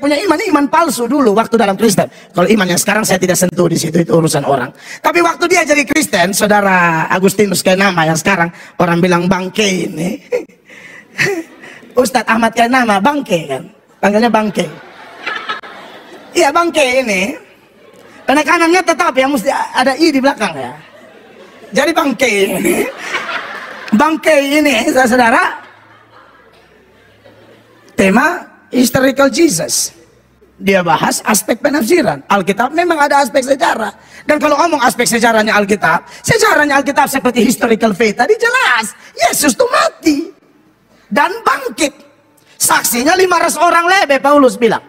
punya iman palsu dulu waktu dalam Kristen. Kalau iman yang sekarang saya tidak sentuh di situ, itu urusan orang. Tapi waktu dia jadi Kristen, saudara Agustinus Kainama yang sekarang orang bilang bangke ini. Ustadz Ahmad Kainama bangke kan, panggilnya bangke. Iya bangke ini. Penekanannya tetap ya, mesti ada i di belakang ya. Jadi bangke ini. Bangke ini, saudara. Tema historical Jesus. Dia bahas aspek penafsiran. Alkitab memang ada aspek sejarah. Dan kalau ngomong aspek sejarahnya Alkitab seperti historical faith tadi jelas. Yesus itu mati dan bangkit. Saksinya 500 orang lebih, Paulus bilang.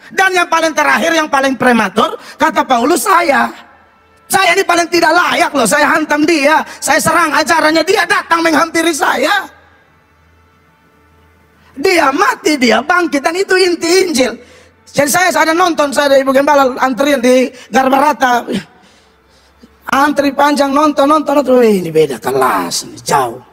Dan yang paling terakhir, yang paling prematur, kata Paulus, saya ini paling tidak layak loh. Saya hantam dia, saya serang acaranya, dia datang menghampiri saya. Dia mati, dia bangkit, dan itu inti Injil. Jadi saya ada nonton, saya ada Ibu Gembala antrian di Garbarata, antri panjang, nonton, ini beda kelas, ini jauh.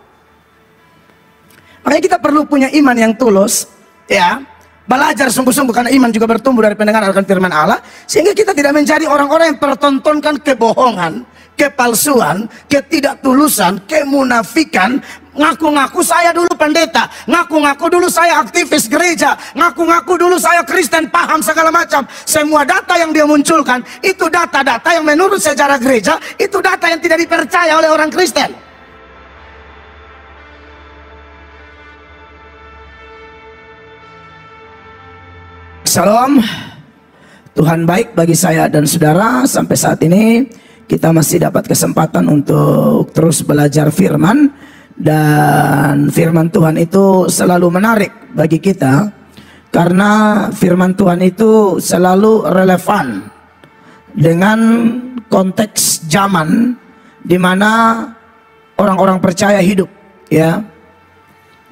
Makanya kita perlu punya iman yang tulus, ya, belajar sungguh-sungguh, karena iman juga bertumbuh dari pendengaran akan firman Allah, sehingga kita tidak menjadi orang-orang yang pertontonkan kebohongan, kepalsuan, ketidaktulusan, kemunafikan. Ngaku-ngaku saya dulu pendeta, ngaku-ngaku dulu saya aktivis gereja, ngaku-ngaku dulu saya Kristen, paham segala macam. Semua data yang dia munculkan itu data-data yang menurut sejarah gereja, itu data yang tidak dipercaya oleh orang Kristen. Salam, Tuhan baik bagi saya dan saudara. Sampai saat ini kita masih dapat kesempatan untuk terus belajar firman. Dan firman Tuhan itu selalu menarik bagi kita, karena firman Tuhan itu selalu relevan dengan konteks zaman di mana orang-orang percaya hidup, ya.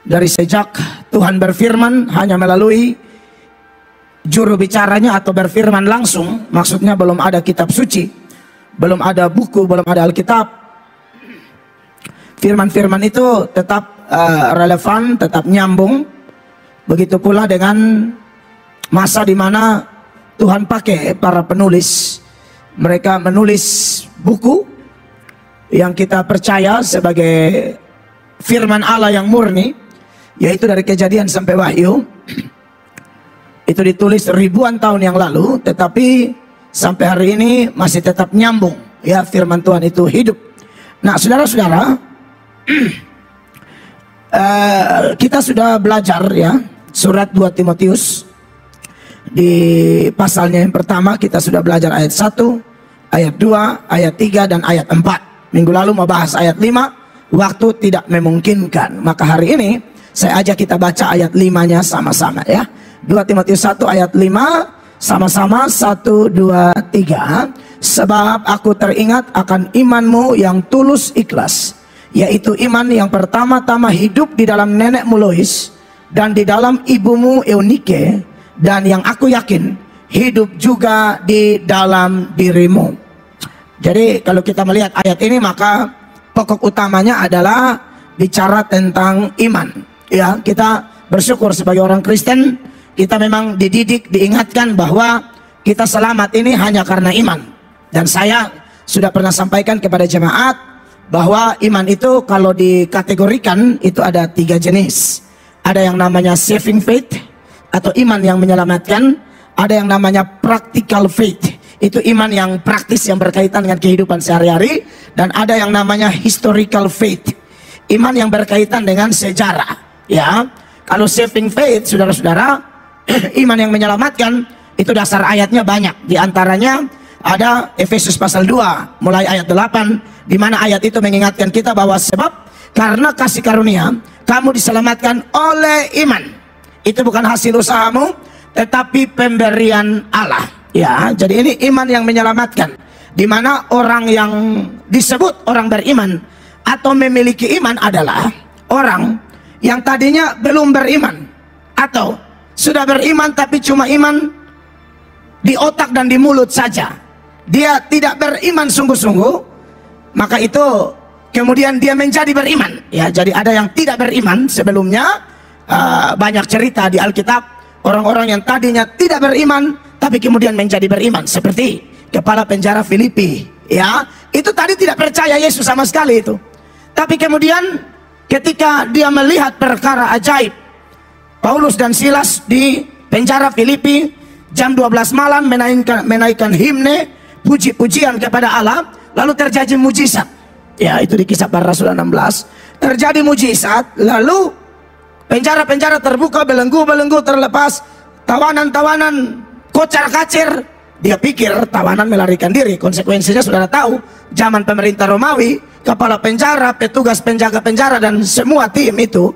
Dari sejak Tuhan berfirman hanya melalui juru bicaranya atau berfirman langsung, maksudnya belum ada kitab suci, belum ada buku, belum ada Alkitab. Firman-firman itu tetap relevan, tetap nyambung. Begitu pula dengan masa di mana Tuhan pakai para penulis. Mereka menulis buku yang kita percaya sebagai firman Allah yang murni, yaitu dari Kejadian sampai Wahyu. Itu ditulis ribuan tahun yang lalu, tetapi sampai hari ini masih tetap nyambung. Ya, firman Tuhan itu hidup. Nah, saudara-saudara, kita sudah belajar ya surat 2 Timotius. Di pasalnya yang pertama kita sudah belajar ayat 1, ayat 2, ayat 3, dan ayat 4. Minggu lalu mau bahas ayat 5, waktu tidak memungkinkan. Maka hari ini saya ajak kita baca ayat 5-nya sama-sama ya. 2 Timotius 1 ayat 5, sama-sama 1, 2, 3. Sebab aku teringat akan imanmu yang tulus ikhlas, yaitu iman yang pertama-tama hidup di dalam nenekmu Lois dan di dalam ibumu Eunike, dan yang aku yakin hidup juga di dalam dirimu. Jadi kalau kita melihat ayat ini, maka pokok utamanya adalah bicara tentang iman. Ya, kita bersyukur sebagai orang Kristen, kita memang dididik, diingatkan bahwa kita selamat ini hanya karena iman. Dan saya sudah pernah sampaikan kepada jemaat bahwa iman itu kalau dikategorikan itu ada 3 jenis. Ada yang namanya saving faith atau iman yang menyelamatkan. Ada yang namanya practical faith, itu iman yang praktis yang berkaitan dengan kehidupan sehari-hari. Dan ada yang namanya historical faith, iman yang berkaitan dengan sejarah. Ya, kalau saving faith, saudara-saudara, iman yang menyelamatkan, itu dasar ayatnya banyak. Di antaranya ada Efesus pasal 2 mulai ayat 8, di mana ayat itu mengingatkan kita bahwa sebab karena kasih karunia kamu diselamatkan oleh iman. Itu bukan hasil usahamu, tetapi pemberian Allah. Ya, jadi ini iman yang menyelamatkan, di mana orang yang disebut orang beriman atau memiliki iman adalah orang yang tadinya belum beriman atau sudah beriman tapi cuma iman di otak dan di mulut saja. Dia tidak beriman sungguh-sungguh, maka itu kemudian dia menjadi beriman. Ya, jadi ada yang tidak beriman sebelumnya. Banyak cerita di Alkitab orang-orang yang tadinya tidak beriman tapi kemudian menjadi beriman, seperti kepala penjara Filipi, ya. Itu tadi tidak percaya Yesus sama sekali itu. Tapi kemudian ketika dia melihat perkara ajaib, Paulus dan Silas di penjara Filipi jam 12 malam menaikkan himne puji-pujian kepada Allah, lalu terjadi mujizat. Ya, itu di Kisah Para Rasul 16. Terjadi mujizat, lalu penjara-penjara terbuka, belenggu-belenggu terlepas, tawanan-tawanan kocar-kacir. Dia pikir tawanan melarikan diri. Konsekuensinya saudara tahu, zaman pemerintah Romawi, kepala penjara, petugas penjaga penjara, dan semua tim itu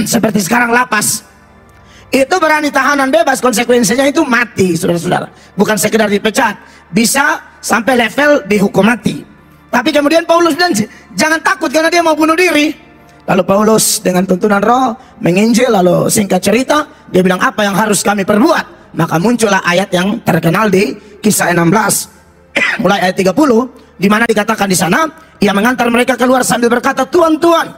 seperti sekarang lapas, itu berani tahanan bebas, konsekuensinya itu mati, saudara-saudara. Bukan sekedar dipecat, bisa sampai level dihukum mati. Tapi kemudian Paulus bilang, jangan takut karena dia mau bunuh diri. Lalu Paulus dengan tuntunan Roh menginjil, lalu singkat cerita dia bilang, apa yang harus kami perbuat? Maka muncullah ayat yang terkenal di Kisah 16 mulai ayat 30, di mana dikatakan di sana, ia mengantar mereka keluar sambil berkata, Tuan, Tuan,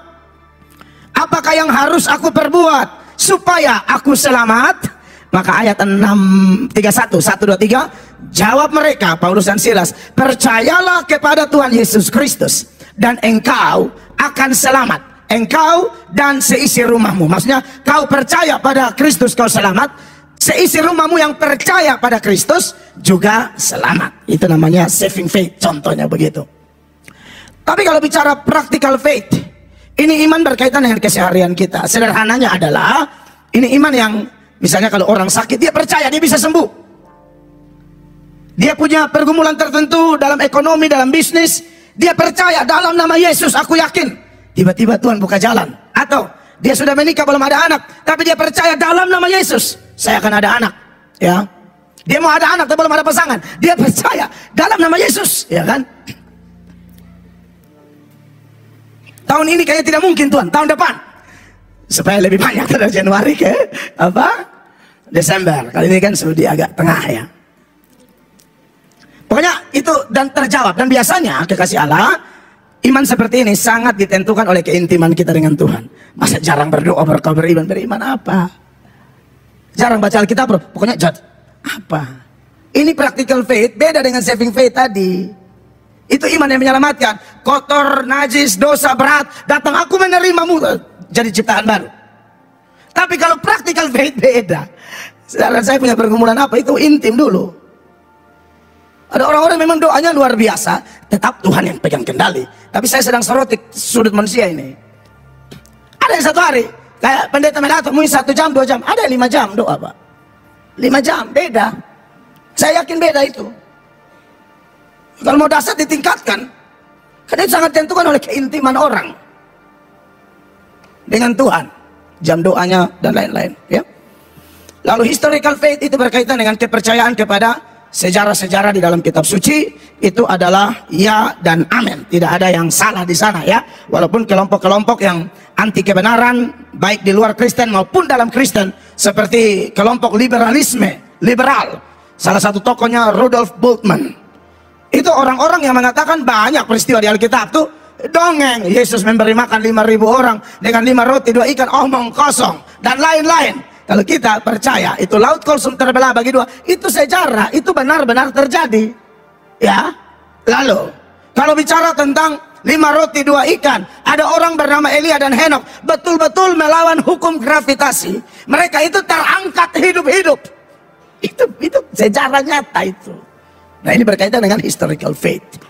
apakah yang harus aku perbuat supaya aku selamat? Maka ayat 6:31, 1, 2, 3, jawab mereka, Paulus dan Silas, percayalah kepada Tuhan Yesus Kristus dan engkau akan selamat, engkau dan seisi rumahmu. Maksudnya kau percaya pada Kristus, kau selamat, seisi rumahmu yang percaya pada Kristus juga selamat. Itu namanya saving faith, contohnya begitu. Tapi kalau bicara practical faith, ini iman berkaitan dengan keseharian kita. Sederhananya adalah, ini iman yang misalnya kalau orang sakit, dia percaya dia bisa sembuh. Dia punya pergumulan tertentu dalam ekonomi, dalam bisnis, dia percaya dalam nama Yesus aku yakin. Tiba-tiba Tuhan buka jalan. Atau dia sudah menikah belum ada anak, tapi dia percaya dalam nama Yesus saya akan ada anak. Ya, dia mau ada anak tapi belum ada pasangan, dia percaya dalam nama Yesus, ya kan? Tahun ini kayaknya tidak mungkin Tuhan, tahun depan supaya lebih banyak dari Januari ke Desember. Kali ini kan sudah agak tengah ya. Pokoknya itu dan terjawab. Dan biasanya kekasih Allah, iman seperti ini sangat ditentukan oleh keintiman kita dengan Tuhan. Masa jarang berdoa berkau beriman? Beriman apa? Jarang baca Alkitab bro. Pokoknya apa? Ini practical faith beda dengan saving faith tadi. Itu iman yang menyelamatkan. Kotor, najis, dosa berat, datang aku menerimamu, jadi ciptaan baru. Tapi kalau practical faith beda. Saudara, saya punya pergumulan apa, itu intim dulu. Ada orang-orang memang doanya luar biasa, tetap Tuhan yang pegang kendali. Tapi saya sedang soroti sudut manusia ini. Ada yang satu hari kayak pendeta Medato, mungkin 1 jam 2 jam, ada 5 jam doa Pak. 5 jam, beda. Saya yakin beda itu. Kalau mau dasar ditingkatkan, karena itu sangat ditentukan oleh keintiman orang dengan Tuhan, jam doanya dan lain-lain, ya. Lalu historical faith itu berkaitan dengan kepercayaan kepada sejarah-sejarah di dalam kitab suci. Itu adalah ya dan amin, tidak ada yang salah di sana, ya. Walaupun kelompok-kelompok yang anti kebenaran baik di luar Kristen maupun dalam Kristen, seperti kelompok liberal, salah satu tokohnya Rudolf Bultmann. Itu orang-orang yang mengatakan banyak peristiwa di Alkitab tuh dongeng. Yesus memberi makan 5.000 orang dengan 5 roti 2 ikan, omong kosong dan lain-lain. Kalau kita percaya itu laut Kulsum terbelah bagi 2, itu sejarah, itu benar-benar terjadi, ya. Lalu kalau bicara tentang 5 roti 2 ikan, ada orang bernama Elia dan Henok betul-betul melawan hukum gravitasi. Mereka itu terangkat hidup-hidup. Itu sejarah nyata itu. Nah, ini berkaitan dengan historical faith,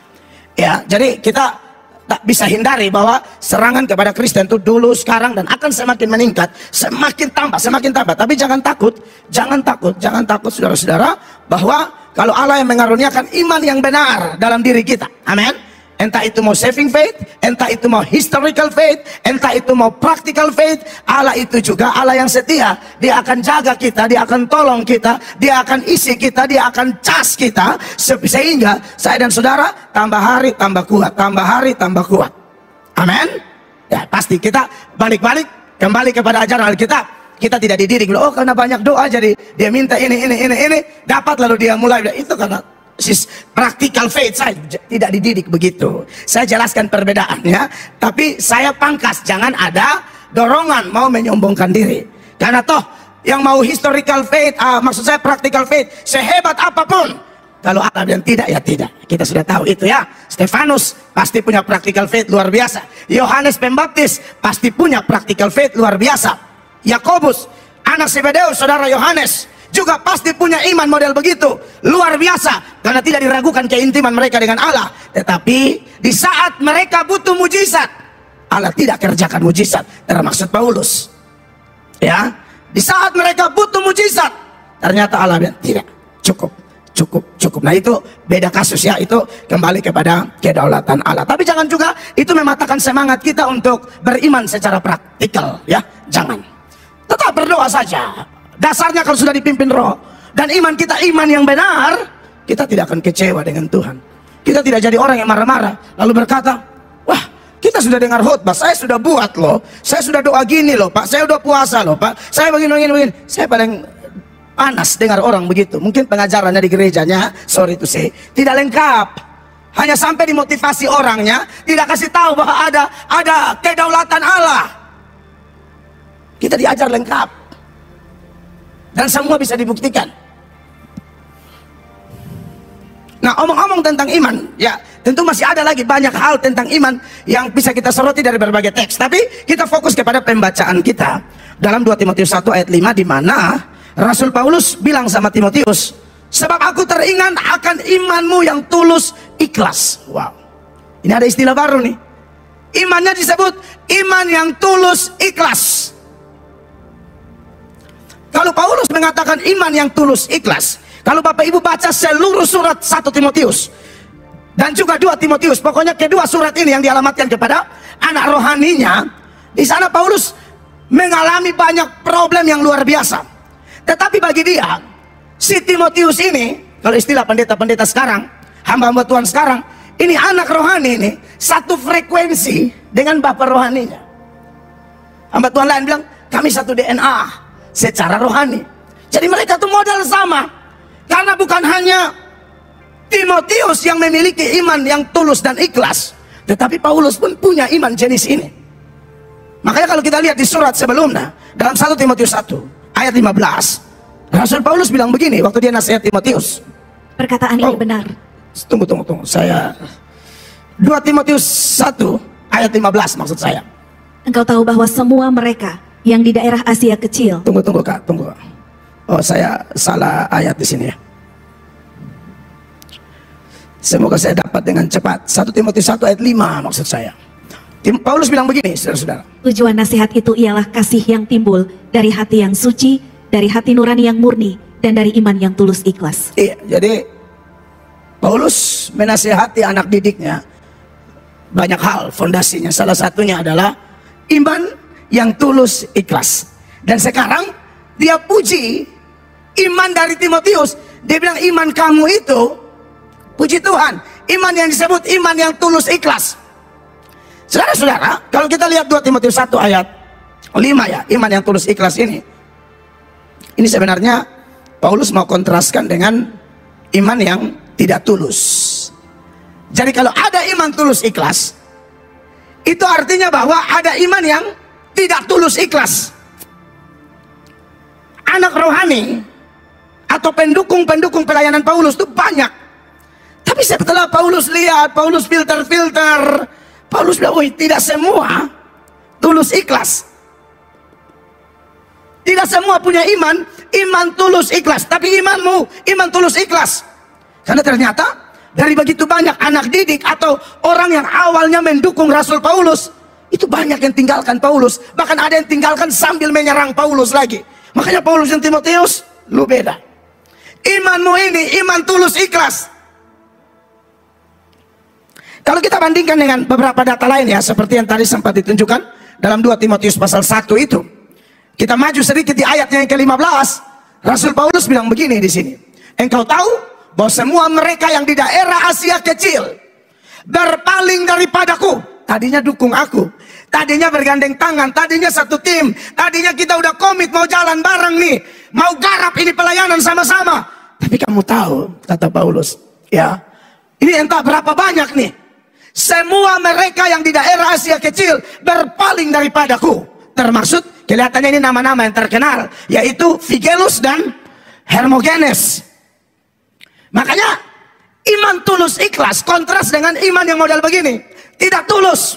ya. Jadi kita tak bisa hindari bahwa serangan kepada Kristen itu dulu, sekarang, dan akan semakin meningkat, semakin tambah. Tapi jangan takut, saudara-saudara, bahwa kalau Allah yang mengaruniakan iman yang benar dalam diri kita, amin. Entah itu mau saving faith, entah itu mau historical faith, entah itu mau practical faith, Allah itu juga Allah yang setia. Dia akan jaga kita, dia akan tolong kita, dia akan isi kita, dia akan cas kita, sehingga saya dan saudara tambah hari tambah kuat, tambah hari tambah kuat. Amin. Ya, pasti kita balik-balik kembali kepada ajaran Alkitab. Kita tidak dididik, oh karena banyak doa jadi dia minta ini dapat, lalu dia mulai. Itu karena practical faith. Saya tidak dididik begitu. Saya jelaskan perbedaannya, tapi saya pangkas, jangan ada dorongan mau menyombongkan diri. Karena toh yang mau historical faith, maksud saya practical faith, sehebat apapun, kalau Allah bilang tidak, ya tidak. Kita sudah tahu itu ya. Stefanus pasti punya practical faith luar biasa. Yohanes Pembaptis pasti punya practical faith luar biasa. Yakobus, anak Zebedeus, saudara Yohanes, juga pasti punya iman model begitu, luar biasa, karena tidak diragukan keintiman mereka dengan Allah. Tetapi di saat mereka butuh mujizat, Allah tidak kerjakan mujizat. Termaksud Paulus, ya. Di saat mereka butuh mujizat, ternyata Allah bilang tidak, cukup. Nah itu beda kasus ya, itu kembali kepada kedaulatan Allah. Tapi jangan juga itu mematahkan semangat kita untuk beriman secara praktikal ya, jangan. Tetap berdoa saja. Dasarnya kalau sudah dipimpin roh dan iman kita iman yang benar, kita tidak akan kecewa dengan Tuhan. Kita tidak jadi orang yang marah-marah lalu berkata, wah kita sudah dengar khotbah, saya sudah buat loh, saya sudah doa gini loh Pak, saya udah puasa loh Pak, saya begini. Saya paling panas dengar orang begitu. Mungkin pengajarannya di gerejanya, sorry to say, tidak lengkap. Hanya sampai dimotivasi orangnya, tidak kasih tahu bahwa ada kedaulatan Allah. Kita diajar lengkap. Dan semua bisa dibuktikan. Nah, omong-omong tentang iman, ya tentu masih ada lagi banyak hal tentang iman yang bisa kita soroti dari berbagai teks. Tapi kita fokus kepada pembacaan kita dalam 2 Timotius 1 ayat 5, di mana Rasul Paulus bilang sama Timotius, sebab aku teringat akan imanmu yang tulus ikhlas. Wow, ini ada istilah baru nih. Imannya disebut iman yang tulus ikhlas. Kalau Paulus mengatakan iman yang tulus ikhlas, kalau Bapak Ibu baca seluruh surat 1 Timotius dan juga 2 Timotius, pokoknya kedua surat ini yang dialamatkan kepada anak rohaninya, di sana Paulus mengalami banyak problem yang luar biasa. Tetapi bagi dia, si Timotius ini, kalau istilah pendeta-pendeta sekarang, hamba-hamba Tuhan sekarang, ini anak rohani ini, satu frekuensi dengan bapak rohaninya. Hamba Tuhan lain bilang, kami satu DNA secara rohani. Jadi mereka tuh modal sama. Karena bukan hanya Timotius yang memiliki iman yang tulus dan ikhlas, tetapi Paulus pun punya iman jenis ini. Makanya kalau kita lihat di surat sebelumnya, dalam 1 Timotius 1 ayat 15, Rasul Paulus bilang begini waktu dia nasihat Timotius. Perkataan ini benar. Tunggu. Saya 2 Timotius 1 ayat 15 maksud saya. Engkau tahu bahwa semua mereka yang di daerah Asia kecil. Tunggu Kak, tunggu. Oh, saya salah ayat di sini ya. Semoga saya dapat dengan cepat. 1 Timotius 1 ayat 5 maksud saya. Paulus bilang begini, saudara-saudara. Tujuan nasihat itu ialah kasih yang timbul dari hati yang suci, dari hati nurani yang murni, dan dari iman yang tulus ikhlas. Iya, jadi Paulus menasihati anak didiknya banyak hal, fondasinya. Salah satunya adalah iman yang tulus ikhlas. Dan sekarang dia puji iman dari Timotius. Dia bilang iman kamu itu, puji Tuhan, iman yang disebut iman yang tulus ikhlas. Saudara-saudara, kalau kita lihat 2 Timotius 1 ayat 5 ya, iman yang tulus ikhlas ini sebenarnya Paulus mau kontraskan dengan iman yang tidak tulus. Jadi kalau ada iman tulus ikhlas, itu artinya bahwa ada iman yang tidak tulus ikhlas. Anak rohani atau pendukung-pendukung pelayanan Paulus itu banyak. Tapi setelah Paulus lihat, Paulus filter, Paulus bilang, wih, tidak semua tulus ikhlas. Tidak semua punya iman tulus ikhlas. Tapi imanmu, iman tulus ikhlas. Karena ternyata dari begitu banyak anak didik atau orang yang awalnya mendukung Rasul Paulus, itu banyak yang tinggalkan Paulus. Bahkan ada yang tinggalkan sambil menyerang Paulus lagi. Makanya Paulus dan Timotius, lu beda. Imanmu ini, iman tulus ikhlas. Kalau kita bandingkan dengan beberapa data lain ya, seperti yang tadi sempat ditunjukkan dalam 2 Timotius pasal 1 itu. Kita maju sedikit di ayatnya yang ke-15. Rasul Paulus bilang begini di sini. Engkau tahu bahwa semua mereka yang di daerah Asia kecil berpaling daripadaku. Tadinya dukung aku, tadinya bergandeng tangan, tadinya satu tim, tadinya kita udah komit mau jalan bareng nih, mau garap ini pelayanan sama-sama. Tapi kamu tahu, kata Paulus, ya, ini entah berapa banyak nih. Semua mereka yang di daerah Asia kecil berpaling daripadaku. Termaksud Kelihatannya ini nama-nama yang terkenal, yaitu Figelus dan Hermogenes. Makanya iman tulus ikhlas kontras dengan iman yang model begini. Tidak tulus,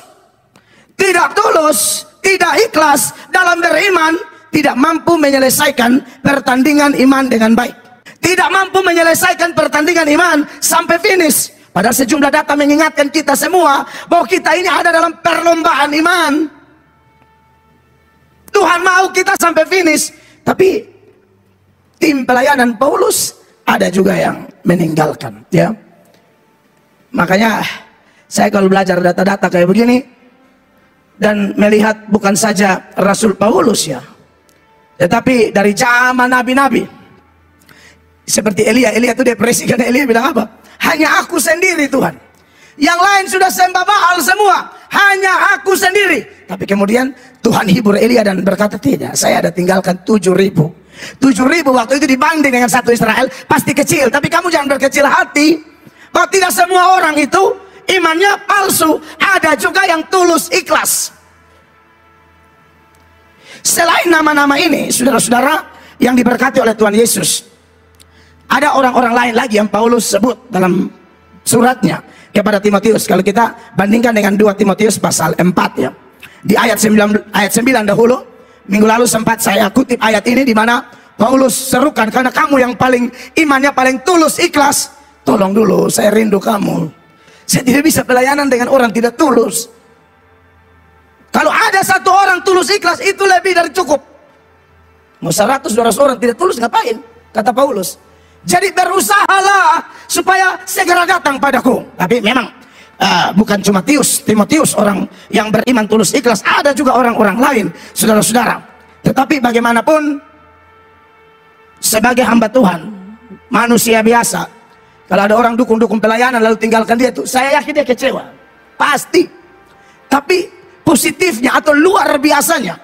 tidak ikhlas dalam beriman, tidak mampu menyelesaikan pertandingan iman dengan baik. Tidak mampu menyelesaikan pertandingan iman sampai finish. Padahal sejumlah data mengingatkan kita semua bahwa kita ini ada dalam perlombaan iman. Tuhan mau kita sampai finish, tapi tim pelayanan Paulus ada juga yang meninggalkan, ya. Makanya saya kalau belajar data-data kayak begini dan melihat bukan saja Rasul Paulus, ya, tetapi dari zaman nabi-nabi seperti Elia itu depresi karena Elia bilang apa? Hanya aku sendiri Tuhan, yang lain sudah sembah Baal semua, hanya aku sendiri. Tapi kemudian Tuhan hibur Elia dan berkata, tidak, saya ada tinggalkan 7.000 waktu itu dibanding dengan satu Israel pasti kecil. Tapi kamu jangan berkecil hati, bahwa tidak semua orang itu imannya palsu, ada juga yang tulus ikhlas. Selain nama-nama ini, saudara-saudara yang diberkati oleh Tuhan Yesus, ada orang-orang lain lagi yang Paulus sebut dalam suratnya kepada Timotius. Kalau kita bandingkan dengan 2 Timotius pasal 4, ya, di ayat 9 dahulu, minggu lalu sempat saya kutip ayat ini di mana Paulus serukan, karena kamu yang paling imannya paling tulus ikhlas, tolong dulu, saya rindu kamu. Saya tidak bisa pelayanan dengan orang tidak tulus. Kalau ada satu orang tulus ikhlas, itu lebih dari cukup. Mau 100-200 orang tidak tulus ngapain? Kata Paulus. Jadi berusahalah supaya segera datang padaku. Tapi memang bukan cuma Timotius orang yang beriman tulus ikhlas, ada juga orang-orang lain, saudara-saudara. Tetapi bagaimanapun, sebagai hamba Tuhan, manusia biasa, kalau ada orang dukung pelayanan lalu tinggalkan dia, tuh saya yakin dia kecewa, pasti. Tapi positifnya atau luar biasanya,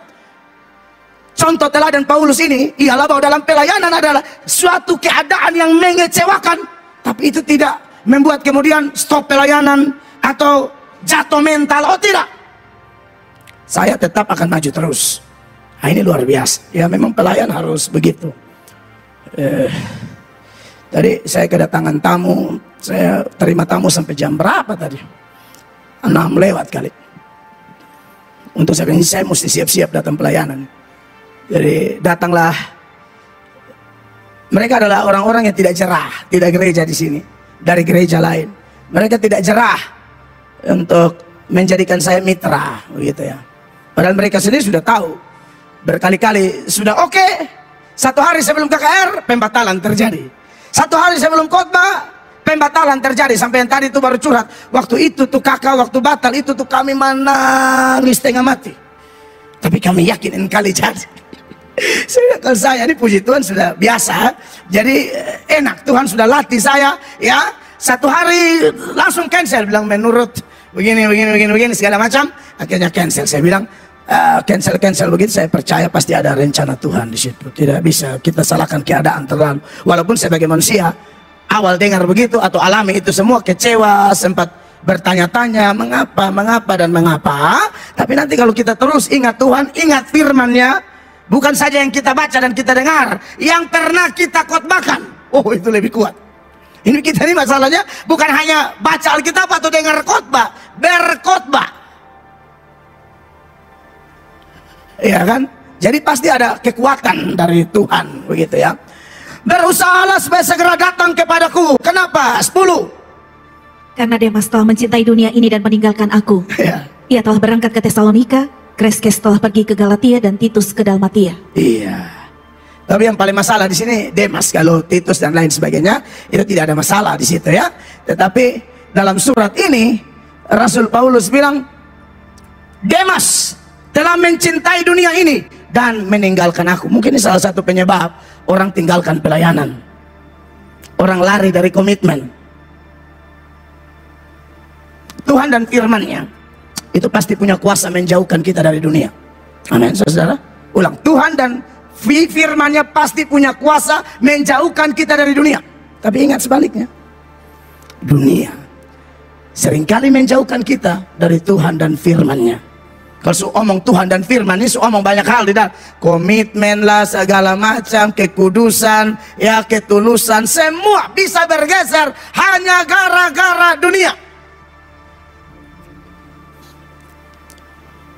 contoh teladan Paulus ini ialah bahwa dalam pelayanan adalah suatu keadaan yang mengecewakan, tapi itu tidak membuat kemudian stop pelayanan atau jatuh mental. Oh tidak, saya tetap akan maju terus. Nah, ini luar biasa. Ya memang pelayan harus begitu. Tadi saya kedatangan tamu, saya terima tamu sampai jam berapa tadi? 6 lewat kali. Untuk saya ini saya mesti siap-siap datang pelayanan. Jadi datanglah. Mereka adalah orang-orang yang tidak jerah, tidak gereja di sini, dari gereja lain. Mereka tidak jerah untuk menjadikan saya mitra, begitu ya. Padahal mereka sendiri sudah tahu, berkali-kali sudah oke. Satu hari sebelum KKR, pembatalan terjadi. Satu hari sebelum khotbah, pembatalan terjadi. Sampai yang tadi itu baru curhat. Waktu itu tuh kakak, waktu batal itu tuh kami menangis setengah mati. Tapi kami yakin kali jadi. Kalau saya ini puji Tuhan sudah biasa. Jadi enak, Tuhan sudah latih saya, ya. Satu hari langsung cancel, bilang menurut begini segala macam. Akhirnya cancel. Saya bilang cancel begitu. Saya percaya pasti ada rencana Tuhan di situ. Tidak bisa kita salahkan keadaan terlalu. Walaupun sebagai manusia awal dengar begitu atau alami itu semua kecewa, sempat bertanya-tanya mengapa dan mengapa. Tapi nanti kalau kita terus ingat Tuhan, ingat firman-Nya, bukan saja yang kita baca dan kita dengar, yang pernah kita khotbahkan. Oh, itu lebih kuat. Ini kita ini masalahnya bukan hanya baca Alkitab atau dengar khotbah, berkhotbah. Iya kan? Jadi pasti ada kekuatan dari Tuhan, begitu ya. Berusahalah supaya segera datang kepadaku. Kenapa? 10. Karena Demas telah mencintai dunia ini dan meninggalkan aku. Ya. Ia telah berangkat ke Tesalonika, Kreskes telah pergi ke Galatia, dan Titus ke Dalmatia. Iya. Tapi yang paling masalah di sini Demas. Kalau Titus dan lain sebagainya itu tidak ada masalah di situ ya. Tetapi dalam surat ini Rasul Paulus bilang, Demas telah mencintai dunia ini dan meninggalkan aku. Mungkin ini salah satu penyebab orang tinggalkan pelayanan. Orang lari dari komitmen. Tuhan dan firman-Nya itu pasti punya kuasa menjauhkan kita dari dunia. Amin, saudara. Ulang, Tuhan dan firman-Nya pasti punya kuasa menjauhkan kita dari dunia. Tapi ingat sebaliknya, dunia seringkali menjauhkan kita dari Tuhan dan firman-Nya. Kalau su omong Tuhan dan firman ini su omong banyak hal di dalam. Komitmen lah segala macam, kekudusan, ya ketulusan, semua bisa bergeser hanya gara-gara dunia.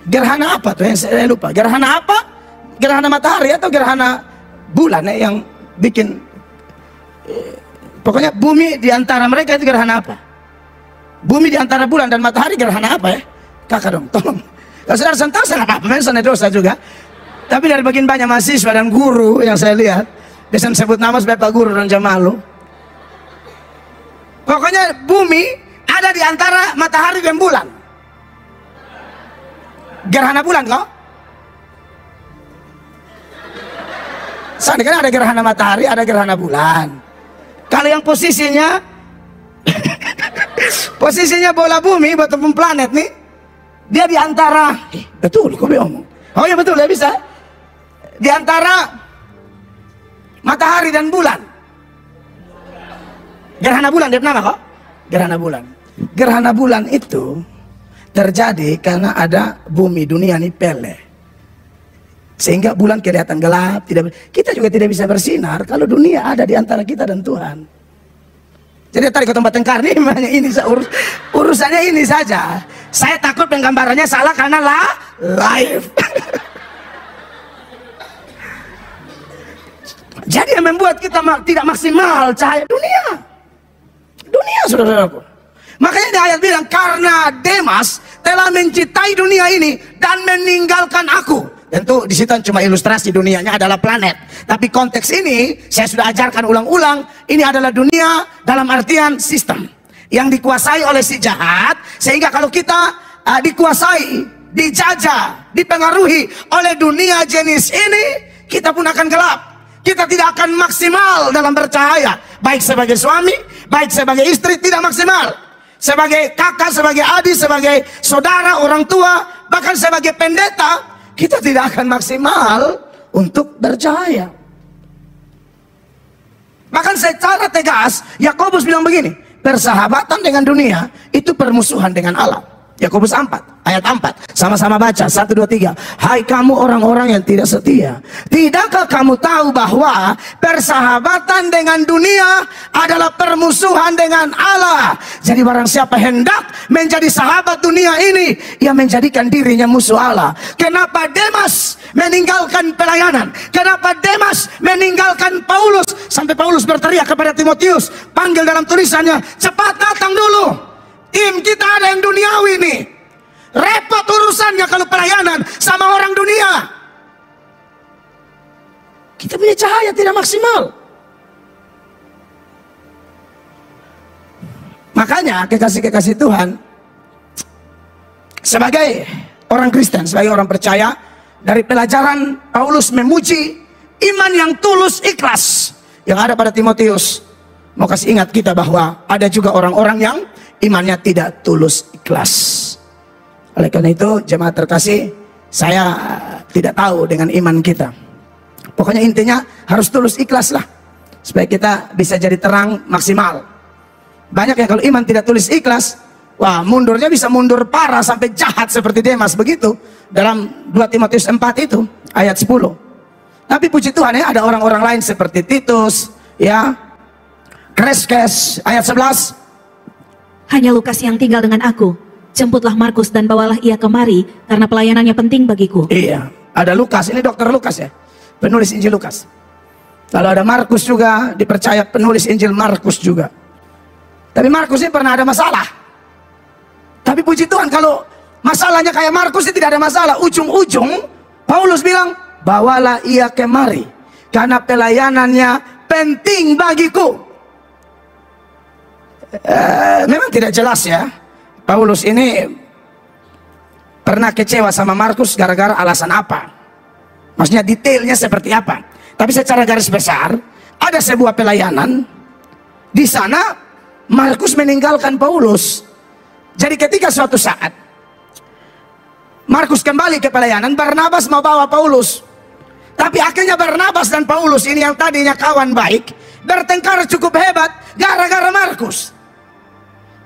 Gerhana apa tuh yang saya lupa? Gerhana apa? Gerhana matahari atau gerhana bulan yang bikin pokoknya bumi di antara mereka itu gerhana apa? Bumi di antara bulan dan matahari gerhana apa ya? Kakak dong, tolong. Kalau saudara tahu saya apa? Mengenai dosa juga. Tapi dari bagian banyak mahasiswa dan guru yang saya lihat, biasanya sebut nama sebagai Pak Guru dan Jamalu. Pokoknya bumi ada di antara matahari dan bulan. Gerhana bulan kok? Soalnya kan ada gerhana matahari, ada gerhana bulan. Kalau yang posisinya posisinya bola bumi ataupun planet nih, dia di antara betul kok omong. Oh ya betul ya bisa. Di antara matahari dan bulan. Gerhana bulan dia nama kok? Gerhana bulan. Gerhana bulan itu terjadi karena ada bumi dunia ini pele. Sehingga bulan kelihatan gelap, kita juga tidak bisa bersinar kalau dunia ada di antara kita dan Tuhan. Jadi tadi ke tempat tengkar nih, ini urusannya ini saja. Saya takut penggambarannya salah karena live. Jadi yang membuat kita tidak maksimal cahaya dunia. Dunia, saudara-saudaraku. Makanya di ayat bilang, karena Demas telah mencintai dunia ini dan meninggalkan aku. Tentu di situ cuma ilustrasi, dunianya adalah planet. Tapi konteks ini saya sudah ajarkan ulang-ulang. Ini adalah dunia dalam artian sistem yang dikuasai oleh si jahat. Sehingga kalau kita dikuasai, dijajah, dipengaruhi oleh dunia jenis ini, kita pun akan gelap. Kita tidak akan maksimal dalam bercahaya. Baik sebagai suami, baik sebagai istri, tidak maksimal. Sebagai kakak, sebagai adik, sebagai saudara, orang tua, bahkan sebagai pendeta, kita tidak akan maksimal untuk bercahaya. Bahkan secara tegas Yakobus bilang begini, persahabatan dengan dunia itu permusuhan dengan Allah. Yakobus 4 ayat 4, sama-sama baca 1, 2, 3. Hai kamu orang-orang yang tidak setia, tidakkah kamu tahu bahwa persahabatan dengan dunia adalah permusuhan dengan Allah? Jadi barang siapa hendak menjadi sahabat dunia ini, ia menjadikan dirinya musuh Allah. Kenapa Demas meninggalkan pelayanan? Kenapa Demas meninggalkan Paulus? Sampai Paulus berteriak kepada Timotius, panggil dalam tulisannya, cepat datang dulu. Tim kita ada yang duniawi nih. Repot urusannya kalau pelayanan sama orang dunia. Kita punya cahaya tidak maksimal. Makanya kekasih-kekasih Tuhan, sebagai orang Kristen, sebagai orang percaya, dari pelajaran Paulus memuji iman yang tulus ikhlas yang ada pada Timotius, mau kasih ingat kita bahwa ada juga orang-orang yang imannya tidak tulus ikhlas. Oleh karena itu jemaat terkasih, saya tidak tahu dengan iman kita. Pokoknya intinya harus tulus ikhlas lah, supaya kita bisa jadi terang maksimal. Banyak yang kalau iman tidak tulus ikhlas, wah mundurnya bisa mundur parah sampai jahat seperti Demas begitu. Dalam 2 Timotius 4 itu ayat 10. Tapi puji Tuhan ya, ada orang-orang lain seperti Titus, ya, Kreskes ayat 11. Hanya Lukas yang tinggal dengan aku. Jemputlah Markus dan bawalah ia kemari, karena pelayanannya penting bagiku. Iya, ada Lukas, ini dokter Lukas ya, penulis Injil Lukas. Kalau ada Markus juga, dipercaya penulis Injil Markus juga. Tapi Markus ini pernah ada masalah. Tapi puji Tuhan, kalau masalahnya kayak Markus ini tidak ada masalah. Ujung-ujung Paulus bilang, bawalah ia kemari, karena pelayanannya penting bagiku. Memang tidak jelas ya, Paulus ini pernah kecewa sama Markus gara-gara alasan apa, maksudnya detailnya seperti apa. Tapi secara garis besar ada sebuah pelayanan di sana, Markus meninggalkan Paulus. Jadi ketika suatu saat Markus kembali ke pelayanan, Barnabas mau bawa Paulus, tapi akhirnya Barnabas dan Paulus ini yang tadinya kawan baik bertengkar cukup hebat gara-gara Markus.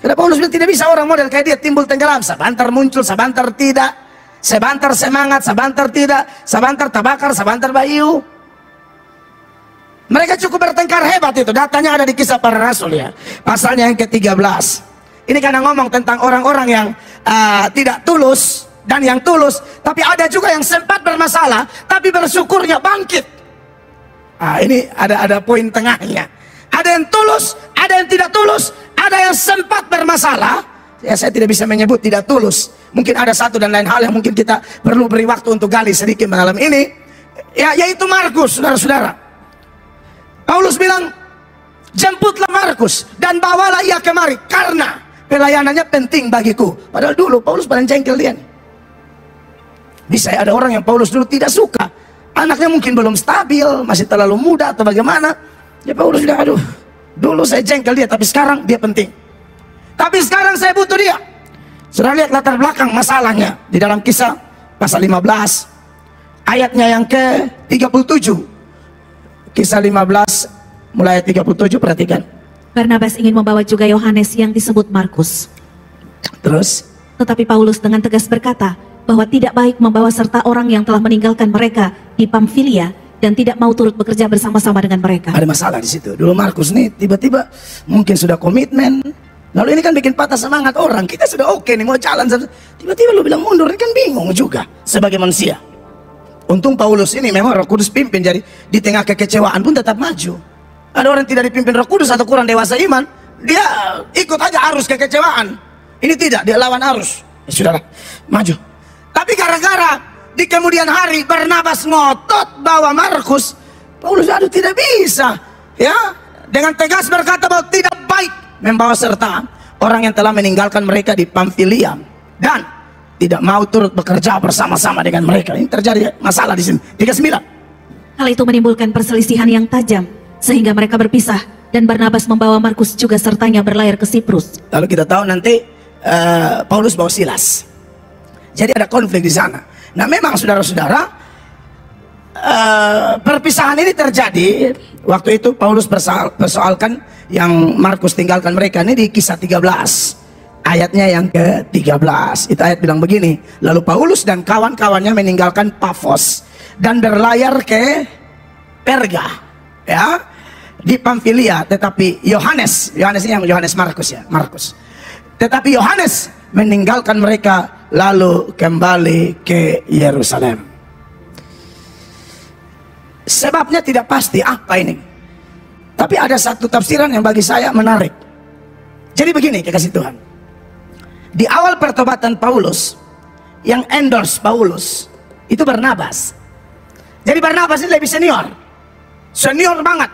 Karena Paulus bilang tidak bisa orang model kayak dia timbul tenggelam, sebentar muncul, sebentar tidak. Sebentar semangat, sebentar tidak, sebentar tabakar, sebentar bayu. Mereka cukup bertengkar hebat itu. Datanya ada di Kisah Para Rasul ya. Pasalnya yang ke-13. Ini karena ngomong tentang orang-orang yang tidak tulus dan yang tulus. Tapi ada juga yang sempat bermasalah, tapi bersyukurnya bangkit. Ini ada poin tengahnya. Ada yang tulus, ada yang tidak tulus, ada yang sempat bermasalah. Ya, saya tidak bisa menyebut tidak tulus. Mungkin ada satu dan lain hal yang mungkin kita perlu beri waktu untuk gali sedikit malam ini. Ya, yaitu Markus, saudara-saudara. Paulus bilang, jemputlah Markus dan bawalah ia kemari karena pelayanannya penting bagiku. Padahal dulu Paulus paling jengkel dia. Bisa ada orang yang Paulus dulu tidak suka. Anaknya mungkin belum stabil, masih terlalu muda atau bagaimana. Ya Paulus sudah, aduh, dulu saya jengkel dia, tapi sekarang dia penting. Tapi sekarang saya butuh dia. Sudah lihat latar belakang masalahnya di dalam Kisah pasal 15 ayatnya yang ke-37. Kisah 15 mulai ayat 37, perhatikan. Barnabas ingin membawa juga Yohanes yang disebut Markus. Terus, Tetapi Paulus dengan tegas berkata bahwa tidak baik membawa serta orang yang telah meninggalkan mereka di Pamfilia dan tidak mau turut bekerja bersama-sama dengan mereka. ada masalah di situ. Dulu Markus nih tiba-tiba mungkin sudah komitmen. Lalu ini kan bikin patah semangat orang. Kita sudah oke nih mau jalan. Tiba-tiba lu bilang mundur, ini kan bingung juga sebagai manusia. Untung Paulus ini memang Roh Kudus pimpin, jadi di tengah kekecewaan pun tetap maju. Ada orang yang tidak dipimpin Roh Kudus atau kurang dewasa iman, dia ikut aja arus kekecewaan. Ini tidak, dia lawan arus. Ya sudahlah, maju. Tapi gara-gara di kemudian hari Barnabas ngotot bawa Markus, Paulus aduh tidak bisa. Ya, dengan tegas berkata bahwa tidak baik membawa serta orang yang telah meninggalkan mereka di Pamfilia dan tidak mau turut bekerja bersama-sama dengan mereka. Ini terjadi masalah di sini. 39. Hal itu menimbulkan perselisihan yang tajam sehingga mereka berpisah dan Barnabas membawa Markus juga sertanya berlayar ke Siprus. Lalu kita tahu nanti Paulus bawa Silas. Jadi ada konflik di sana. Nah memang saudara-saudara, perpisahan ini terjadi waktu itu Paulus persoalkan yang Markus tinggalkan mereka. Ini di Kisah 13 ayatnya yang ke-13. Itu ayat bilang begini, lalu Paulus dan kawan-kawannya meninggalkan Pafos dan berlayar ke Perga, ya, di Pamfilia. Tetapi Yohanes ini yang Yohanes Markus ya, Markus. Tetapi Yohanes meninggalkan mereka lalu kembali ke Yerusalem. Sebabnya tidak pasti apa ini, tapi ada satu tafsiran yang bagi saya menarik. Jadi begini, kekasih Tuhan, di awal pertobatan Paulus, yang endorse Paulus itu Barnabas. Jadi Barnabas ini lebih senior banget.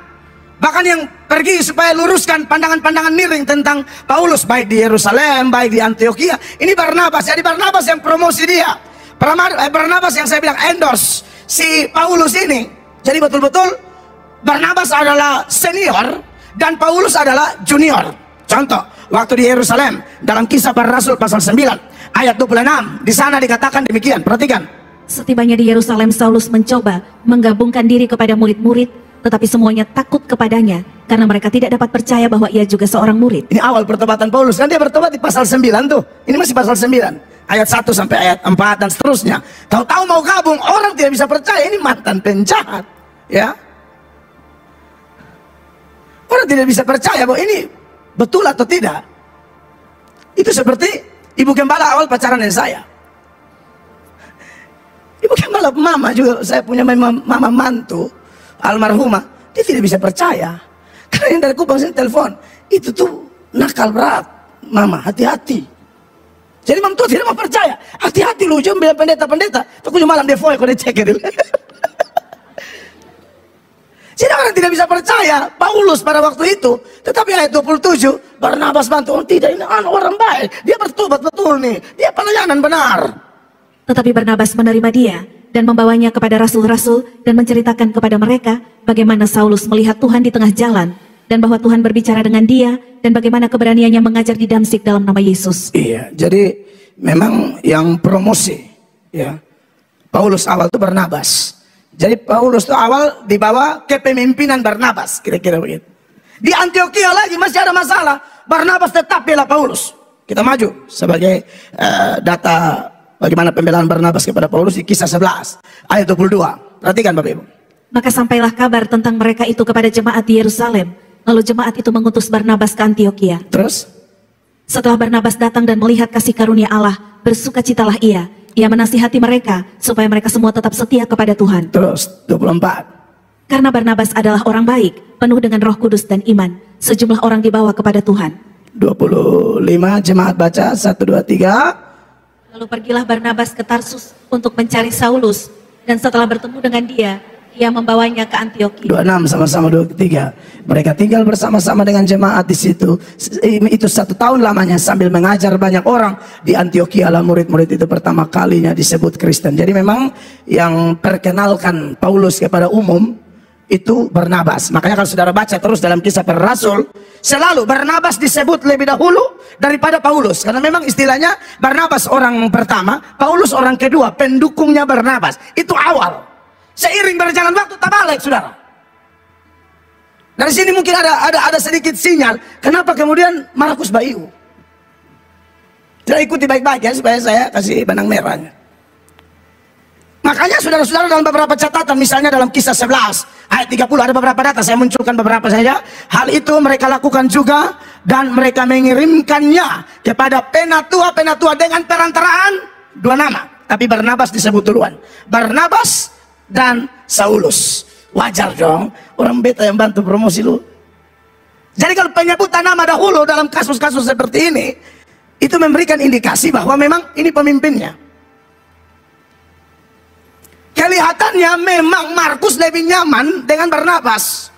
Bahkan yang pergi supaya luruskan pandangan-pandangan miring tentang Paulus, baik di Yerusalem, baik di Antioquia, ini Barnabas. Jadi Barnabas yang promosi dia. Barnabas yang saya bilang endorse si Paulus ini. Jadi betul-betul Barnabas adalah senior dan Paulus adalah junior. Contoh, waktu di Yerusalem dalam Kisah Para Rasul pasal 9 ayat 26, di sana dikatakan demikian. Perhatikan. Setibanya di Yerusalem, Saulus mencoba menggabungkan diri kepada murid-murid, tetapi semuanya takut kepadanya karena mereka tidak dapat percaya bahwa ia juga seorang murid. Ini awal pertobatan Paulus, kan dia bertobat di pasal 9 tuh. Ini masih pasal 9 ayat 1 sampai ayat 4 dan seterusnya. Tahu-tahu mau gabung, orang tidak bisa percaya, ini mantan penjahat, ya. Orang tidak bisa percaya bahwa ini betul atau tidak. Itu seperti ibu gembala awal pacaran dengan saya. Ibu gembala mama juga, saya punya mama mantu almarhumah, dia tidak bisa percaya karena yang dari Kupang sini telepon, itu tuh nakal berat, mama hati-hati. Jadi mam tuh tidak mau percaya, hati-hati lu jangan bilang pendeta, tuh malam dia foya kalau dia cek gitu. Jadi orang tidak bisa percaya Paulus pada waktu itu. Tetapi ayat 27, Barnabas bantu, oh tidak, ini orang baik, dia bertobat betul nih, dia pelayanan benar. Tetapi Barnabas menerima dia dan membawanya kepada rasul-rasul dan menceritakan kepada mereka bagaimana Saulus melihat Tuhan di tengah jalan dan bahwa Tuhan berbicara dengan dia dan bagaimana keberaniannya mengajar di Damsik dalam nama Yesus. Iya, jadi memang yang promosi ya Paulus awal itu Barnabas. Jadi Paulus itu awal dibawa kepemimpinan Barnabas, kira-kira begitu. Di Antioquia lagi masih ada masalah, Barnabas tetap bela Paulus. Kita maju sebagai data bagaimana pembelaan Barnabas kepada Paulus di Kisah 11 ayat 22. Perhatikan Bapak Ibu. Maka sampailah kabar tentang mereka itu kepada jemaat di Yerusalem. Lalu jemaat itu mengutus Barnabas ke Antiokhia. Terus? Setelah Barnabas datang dan melihat kasih karunia Allah, bersukacitalah ia. Ia menasihati mereka supaya mereka semua tetap setia kepada Tuhan. Terus 24. Karena Barnabas adalah orang baik, penuh dengan Roh Kudus dan iman. Sejumlah orang dibawa kepada Tuhan. 25 jemaat baca 1, 2, 3. Lalu pergilah Barnabas ke Tarsus untuk mencari Saulus. Dan setelah bertemu dengan dia, ia membawanya ke Antiokhia. 26 sama-sama 23. Mereka tinggal bersama-sama dengan jemaat di situ. Itu 1 tahun lamanya sambil mengajar banyak orang di Antiokhia lah. Murid-murid itu pertama kalinya disebut Kristen. Jadi memang yang perkenalkan Paulus kepada umum itu Barnabas. Makanya kalau saudara baca terus dalam Kisah Para Rasul, selalu Barnabas disebut lebih dahulu daripada Paulus. Karena memang istilahnya Barnabas orang pertama, Paulus orang kedua, pendukungnya Barnabas. Itu awal. Seiring berjalan waktu tak balik, saudara. Dari sini mungkin ada sedikit sinyal kenapa kemudian Markus Bayu. Tidak ikuti baik-baik ya, supaya saya kasih benang merahnya. Makanya saudara-saudara dalam beberapa catatan, misalnya dalam Kisah 11 ayat 30 ada beberapa data, saya munculkan beberapa saja. Hal itu mereka lakukan juga dan mereka mengirimkannya kepada penatua-penatua dengan perantaraan 2 nama. Tapi Barnabas disebut duluan. Barnabas dan Saulus. Wajar dong, orang beta yang bantu promosi lu. Jadi kalau penyebutan nama dahulu dalam kasus-kasus seperti ini, itu memberikan indikasi bahwa memang ini pemimpinnya. Kelihatannya memang Markus lebih nyaman dengan Barnabas.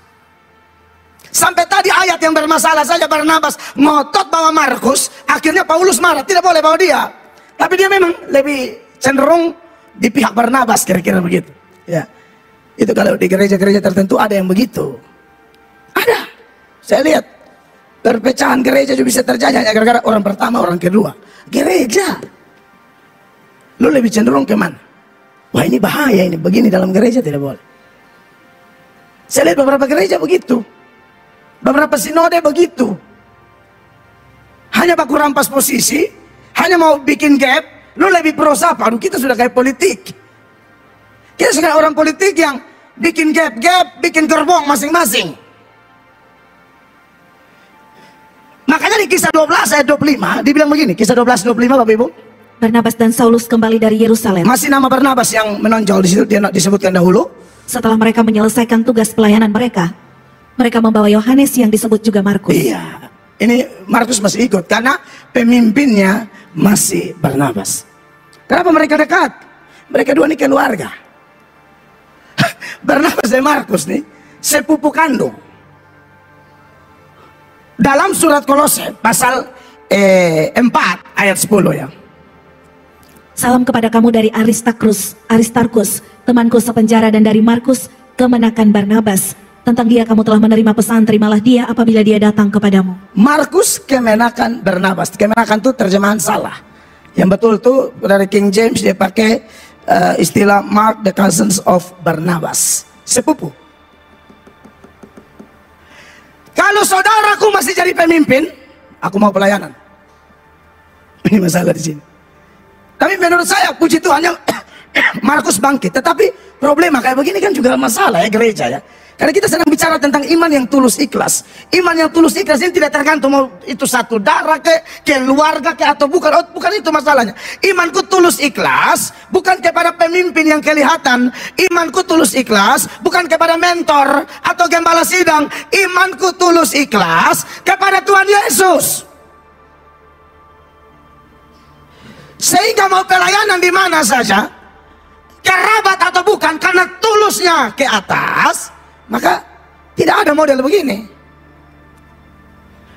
Sampai tadi ayat yang bermasalah saja Barnabas ngotot bawa Markus, akhirnya Paulus marah, tidak boleh bawa dia. Tapi dia memang lebih cenderung di pihak Barnabas, kira-kira begitu. Ya, itu kalau di gereja-gereja tertentu ada yang begitu. Ada. Saya lihat perpecahan gereja juga bisa terjadi hanya gara-gara orang pertama, orang kedua. Gereja. Lu lebih cenderung kemana? Wah ini bahaya ini, begini dalam gereja tidak boleh. Saya lihat beberapa gereja begitu. Beberapa sinode begitu. Hanya baku rampas posisi, hanya mau bikin gap, lu lebih pro siapa? Aduh kita sudah kayak politik. Kita sudah orang politik yang bikin gap-gap, bikin gerbong masing-masing. Makanya di Kisah 12 ayat 25 dibilang begini, Kisah 12 25 Bapak Ibu. Barnabas dan Saulus kembali dari Yerusalem. Masih nama Barnabas yang menonjol di situ, dia disebutkan dahulu. Setelah mereka menyelesaikan tugas pelayanan mereka, mereka membawa Yohanes yang disebut juga Markus. Iya, ini Markus masih ikut karena pemimpinnya masih Barnabas. Kenapa mereka dekat? Mereka dua ini keluarga. Barnabas dan Markus nih sepupu kandung. Dalam surat Kolose pasal 4 ayat 10 ya. Salam kepada kamu dari Aristarkus, temanku sepenjara, dan dari Markus, kemenakan Barnabas. Tentang dia kamu telah menerima pesan, terimalah dia apabila dia datang kepadamu. Markus kemenakan Barnabas. Kemenakan itu terjemahan salah. Yang betul tuh dari King James dia pakai istilah Mark the cousins of Barnabas. Sepupu. Kalau saudaraku masih jadi pemimpin, aku mau pelayanan. Ini masalah di sini. Tapi menurut saya puji Tuhan yang Markus bangkit. Tetapi problema kayak begini kan juga masalah ya gereja ya. Karena kita sedang bicara tentang iman yang tulus ikhlas. Iman yang tulus ikhlas ini tidak tergantung mau itu satu darah ke keluarga ke atau bukan. Oh, bukan itu masalahnya. Imanku tulus ikhlas bukan kepada pemimpin yang kelihatan. Imanku tulus ikhlas bukan kepada mentor atau gembala sidang. Imanku tulus ikhlas kepada Tuhan Yesus. Sehingga mau pelayanan di mana saja, kerabat atau bukan, karena tulusnya ke atas, maka tidak ada model begini.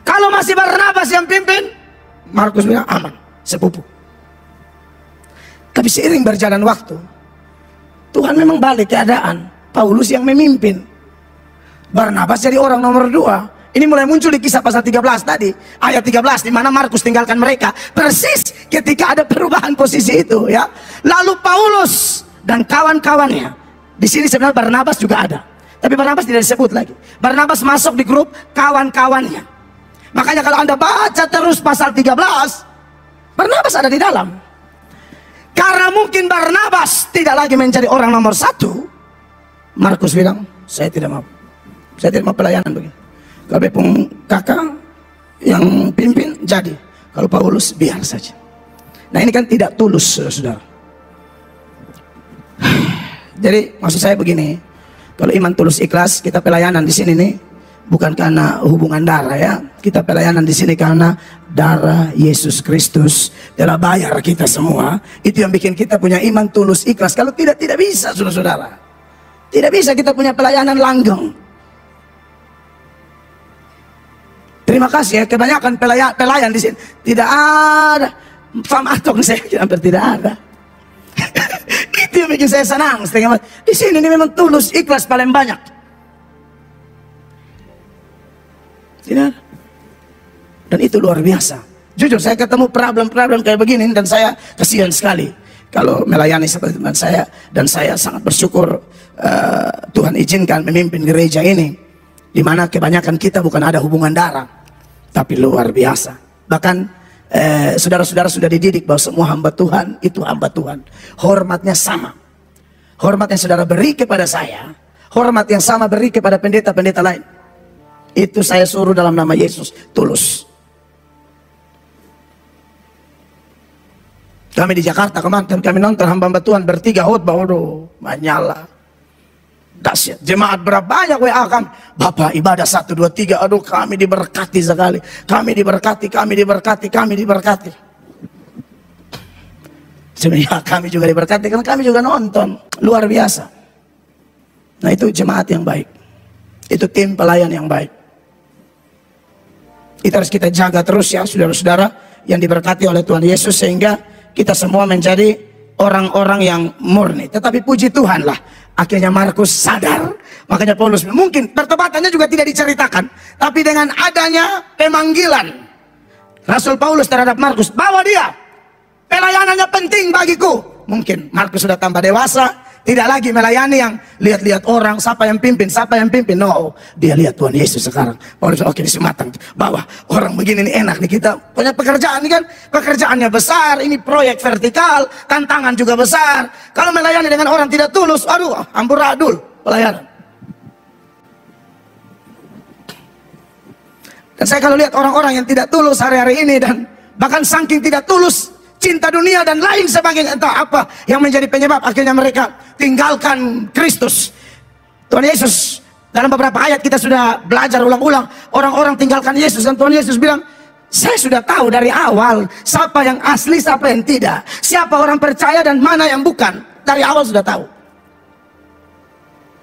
Kalau masih Barnabas yang pimpin, Markus bilang aman, sepupu. Tapi seiring berjalan waktu, Tuhan memang balik keadaan. Paulus yang memimpin, Barnabas jadi orang nomor 2. Ini mulai muncul di Kisah pasal 13 tadi, ayat 13, di mana Markus tinggalkan mereka. Persis ketika ada perubahan posisi itu ya. Lalu Paulus dan kawan-kawannya. Di sini sebenarnya Barnabas juga ada. Tapi Barnabas tidak disebut lagi. Barnabas masuk di grup kawan-kawannya. Makanya kalau Anda baca terus pasal 13, Barnabas ada di dalam. Karena mungkin Barnabas tidak lagi menjadi orang nomor satu, Markus bilang, saya tidak mau pelayanan begini. Kalau pun kakak yang pimpin jadi, kalau Paulus biar saja. Nah ini kan tidak tulus, saudara. Jadi maksud saya begini, kalau iman tulus ikhlas, kita pelayanan di sini nih bukan karena hubungan darah ya. Kita pelayanan di sini karena darah Yesus Kristus telah bayar kita semua. Itu yang bikin kita punya iman tulus ikhlas. Kalau tidak bisa, saudara-saudara. Tidak bisa kita punya pelayanan langgeng. Terima kasih ya, kebanyakan pelayan di sini tidak ada fam atong, saya hampir tidak ada. Itu yang bikin saya senang setengah mati. Di sini ini memang tulus ikhlas paling banyak. Tidak. Dan itu luar biasa. Jujur saya ketemu problem-problem kayak begini dan saya kasihan sekali kalau melayani seperti teman saya, dan saya sangat bersyukur Tuhan izinkan memimpin gereja ini, di mana kebanyakan kita bukan ada hubungan darah, tapi luar biasa. Bahkan saudara-saudara sudah dididik bahwa semua hamba Tuhan itu hamba Tuhan. Hormatnya sama. Hormat yang saudara beri kepada saya, hormat yang sama beri kepada pendeta-pendeta lain. Itu saya suruh dalam nama Yesus, tulus. Kami di Jakarta kemarin kami nonton hamba-hamba Tuhan bertiga khotbah, waduh, menyala. Dahsyat. Jemaat berapa banyak WA kami, Bapak ibadah 1, 2, 3, aduh kami diberkati sekali, kami diberkati. Sebenarnya kami juga diberkati karena kami juga nonton, luar biasa. Nah itu jemaat yang baik, itu tim pelayan yang baik. Itu harus kita jaga terus ya saudara-saudara yang diberkati oleh Tuhan Yesus, sehingga kita semua menjadi orang-orang yang murni. Tetapi puji Tuhan lah, akhirnya Markus sadar. Makanya Paulus mungkin pertobatannya juga tidak diceritakan, tapi dengan adanya pemanggilan Rasul Paulus terhadap Markus, bahwa dia pelayanannya penting bagiku. Mungkin Markus sudah tambah dewasa, tidak lagi melayani yang lihat-lihat orang, siapa yang pimpin. No, dia lihat Tuhan Yesus sekarang. Paulus oke, disematang bahwa orang begini nih enak nih, kita punya pekerjaan ini kan, pekerjaannya besar, ini proyek vertikal, tantangan juga besar. Kalau melayani dengan orang tidak tulus, aduh, amburadul pelayanan. Dan saya kalau lihat orang-orang yang tidak tulus hari-hari ini, dan bahkan saking tidak tulus, cinta dunia dan lain sebagainya, entah apa yang menjadi penyebab akhirnya mereka tinggalkan Kristus. Tuhan Yesus dalam beberapa ayat kita sudah belajar ulang-ulang, orang-orang tinggalkan Yesus, dan Tuhan Yesus bilang, saya sudah tahu dari awal siapa yang asli, siapa yang tidak, siapa orang percaya dan mana yang bukan. Dari awal sudah tahu.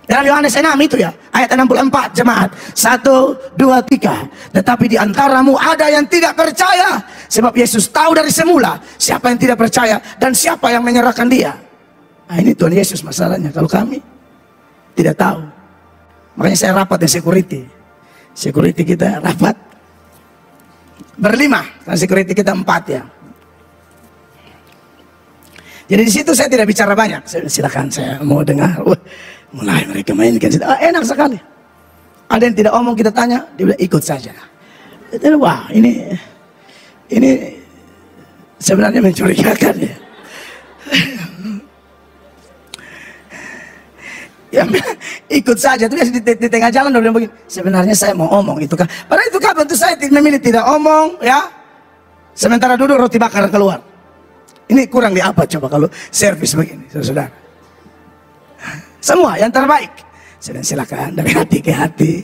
Dalam Yohanes 6 itu ya, ayat 64 jemaat, 1, 2, 3. Tetapi di antaramu ada yang tidak percaya, sebab Yesus tahu dari semula siapa yang tidak percaya dan siapa yang menyerahkan dia. Nah ini Tuhan Yesus masalahnya, kalau kami tidak tahu. Makanya saya rapat dengan security kita rapat berlima, dan security kita 4 ya. Jadi di situ saya tidak bicara banyak. Silakan, saya mau dengar. Mulai mereka mainkan, enak sekali. Ada yang tidak omong, kita tanya, dia bilang ikut saja. Wah ini sebenarnya mencurigakan ya. Ya ikut saja, terus di tengah jalan dia bilang begini, sebenarnya saya mau omong itu kan. Padahal itu kapan tuh saya memilih tidak omong ya. Sementara duduk roti bakar keluar. Ini kurang di apa coba kalau servis begini, saudara. Semua yang terbaik. Silakan dari hati ke hati.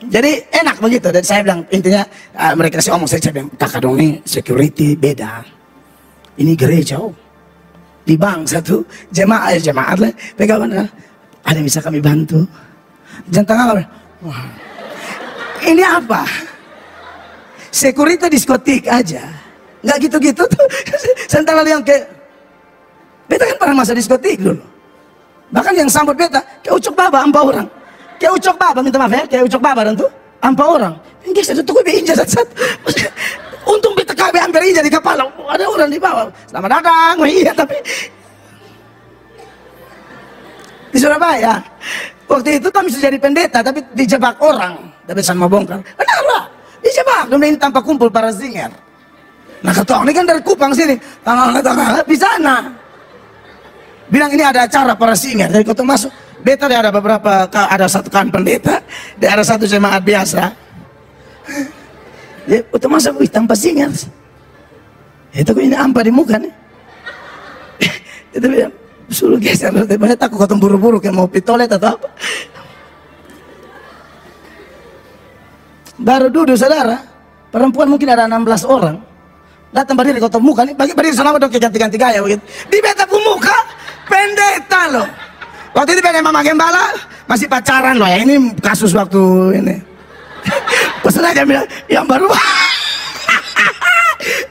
Jadi enak begitu. Dan saya bilang intinya mereka kasih omong, saya bilang kakak dong nih security beda. Ini gereja di bank satu jemaat lah. Pegang mana? Ada yang bisa kami bantu? Jangan tengah. Wah. Ini apa? Security diskotik aja. Nggak gitu-gitu tuh. Sementara yang kayak beta kan pernah masa diskotik dulu. Bahkan yang sambut beta kayak ucok baba 4 orang. Kayak ucok baba, minta maaf ya, kayak ucok baba dan tuh 4 orang. Ini saya tuh gue injak satu. Untung beta KB hampir injak di kepala. Ada orang di bawah. Selamat datang. Oh, iya, tapi di Surabaya waktu itu kami sudah jadi pendeta, tapi dijebak orang. Tapi saya mau bongkar. Benar lah. Bisa bak, domain tanpa kumpul para singer. Nah ketong ini kan dari Kupang sini, tanggal di sana. Bilang ini ada acara para singer, jadi ketong masuk. Beta ada beberapa, ada satu kan pendeta, ada satu jemaat biasa. Dia ketong masuk, wih tanpa singer. Itu kok ini ampa di muka nih. Itu bilang, suruh geser, banyak takut ketong buru-buru kayak mau pitolet atau apa. Baru duduk saudara, perempuan mungkin ada 16 orang. Datang berdiri kau muka nih, berdiri selama dong ganti-ganti gaya begitu. Di beta pun muka, pendeta loh. Waktu itu beta mama gembala, masih pacaran loh ya, ini kasus waktu ini. Pesan aja bilang, yang baru.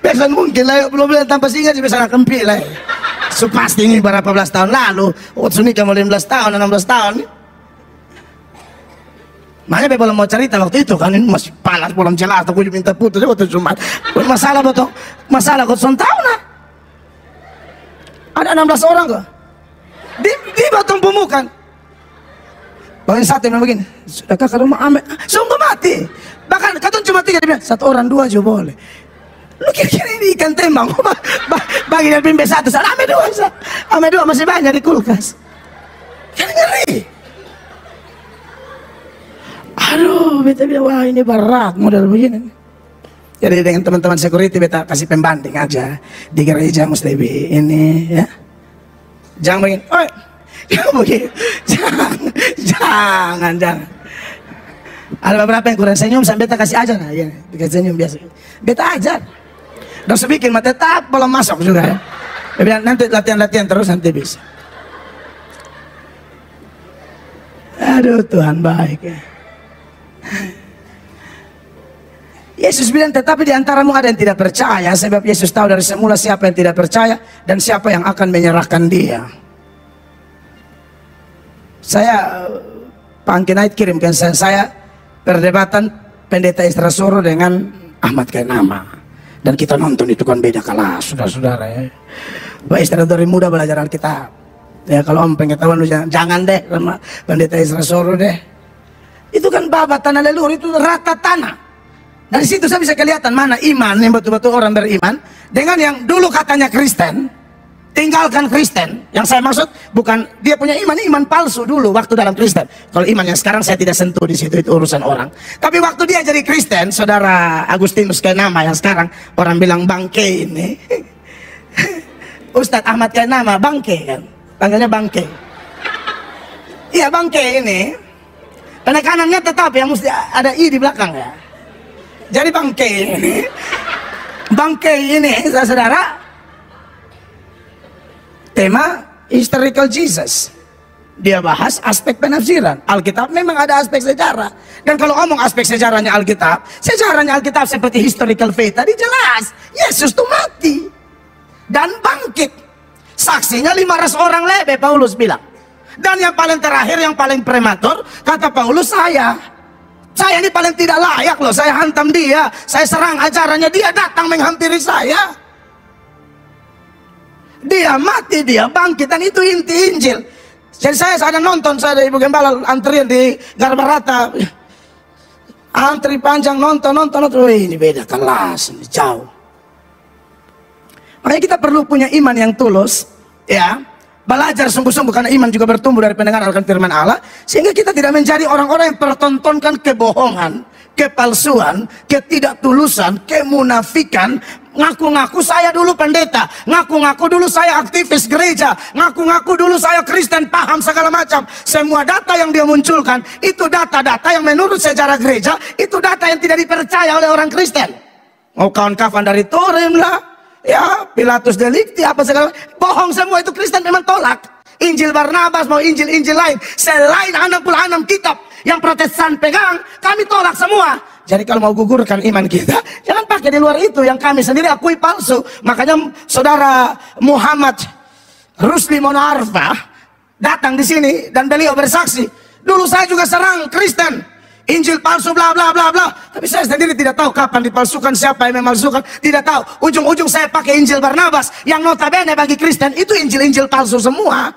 Biasa mungkin lah, belum bilang tanpa singa sih bisa kempil lah. So pasti ini berapa belas tahun lalu, waktu nikah mau 15 tahun, 16 tahun. Makanya belum mau cerita waktu itu kan, ini masih panas belum jelas, aku minta putus waktu Jumat. Masalah betul, masalah kau tahu nah. Ada 16 orang kok. Di batang pemukan. Bangun satu yang begini, sudahkah kalau mau ambil? Sungguh mati. Bahkan kata cuma 3 dia bilang, 1 orang 2 aja boleh. Lu kira-kira ini ikan tembang, bagi dari bimbe 1, ambil 2 masih banyak di kulkas. Kan ngeri. Aduh, beta bilang, wah ini berat model begini. Jadi dengan teman-teman security beta kasih pembanding aja di gereja Muslibi ini ya. Jangan begini, oi, jangan begini, jangan. Ada beberapa yang kurang senyum, sampai beta kasih ajar, nah, ya, dikasih senyum biasa. Beta ajar. Dan sebikin mata tetap belum masuk juga ya. Dia bilang nanti latihan-latihan terus nanti bisa. Aduh Tuhan baik ya. Yesus bilang tetapi di antaramu ada yang tidak percaya, sebab Yesus tahu dari semula siapa yang tidak percaya dan siapa yang akan menyerahkan dia. Saya Pangkinait kirimkan saya perdebatan pendeta Isra Soro dengan Ahmad Kainama, dan kita nonton itu kan beda kelas saudara-saudara ya. Pak Isra dari muda belajar Alkitab ya, kalau om pengen tahu jangan deh sama pendeta Isra Soro deh. Itu kan babat tanah leluhur, itu rata tanah. Dari situ saya bisa kelihatan mana iman yang betul-betul orang beriman dengan yang dulu katanya Kristen, tinggalkan Kristen. Yang saya maksud bukan dia punya iman palsu dulu waktu dalam Kristen. Kalau iman yang sekarang saya tidak sentuh di situ, itu urusan orang. Tapi waktu dia jadi Kristen, saudara Agustinus Kainama yang sekarang orang bilang bangke ini, Ustadz Ahmad Kainama bangke kan, panggilnya bangke. Iya bangke ini. Penekanannya tetap yang mesti ada i di belakang ya. Jadi bangke ini saudara, tema historical Jesus. Dia bahas aspek penafsiran. Alkitab memang ada aspek sejarah. Dan kalau ngomong aspek sejarahnya Alkitab seperti historical faith tadi jelas. Yesus itu mati dan bangkit. Saksinya 500 orang lebih Paulus bilang. Dan yang paling terakhir, yang paling prematur, kata Paulus, saya ini paling tidak layak loh, saya hantam dia, saya serang ajarannya, dia datang menghampiri saya. Dia mati, dia bangkit, dan itu inti Injil. Jadi saya ada nonton, saya ada Ibu Gembala antrian di Garbarata, antri panjang nonton, ini beda kelas, ini jauh. Makanya kita perlu punya iman yang tulus, ya. Belajar sungguh-sungguh karena iman juga bertumbuh dari pendengaran akan firman Allah, sehingga kita tidak menjadi orang-orang yang pertontonkan kebohongan, kepalsuan, ketidaktulusan, kemunafikan. Ngaku-ngaku saya dulu pendeta, ngaku-ngaku dulu saya aktivis gereja, ngaku-ngaku dulu saya Kristen, paham segala macam. Semua data yang dia munculkan itu data-data yang menurut sejarah gereja itu data yang tidak dipercaya oleh orang Kristen. Mau kawan-kawan dari Turim lah, ya Pilatus delikti apa segala, bohong semua, itu Kristen memang tolak. Injil Barnabas mau Injil lain selain 66 kitab yang Protestan pegang, kami tolak semua. Jadi kalau mau gugurkan iman kita, jangan pakai di luar itu yang kami sendiri akui palsu. Makanya saudara Muhammad Rusli Monarfa datang di sini dan beliau bersaksi, dulu saya juga serang Kristen, Injil palsu bla bla bla bla. Tapi saya sendiri tidak tahu kapan dipalsukan, siapa yang memalsukan, tidak tahu. Ujung-ujung saya pakai Injil Barnabas yang notabene bagi Kristen itu Injil palsu semua.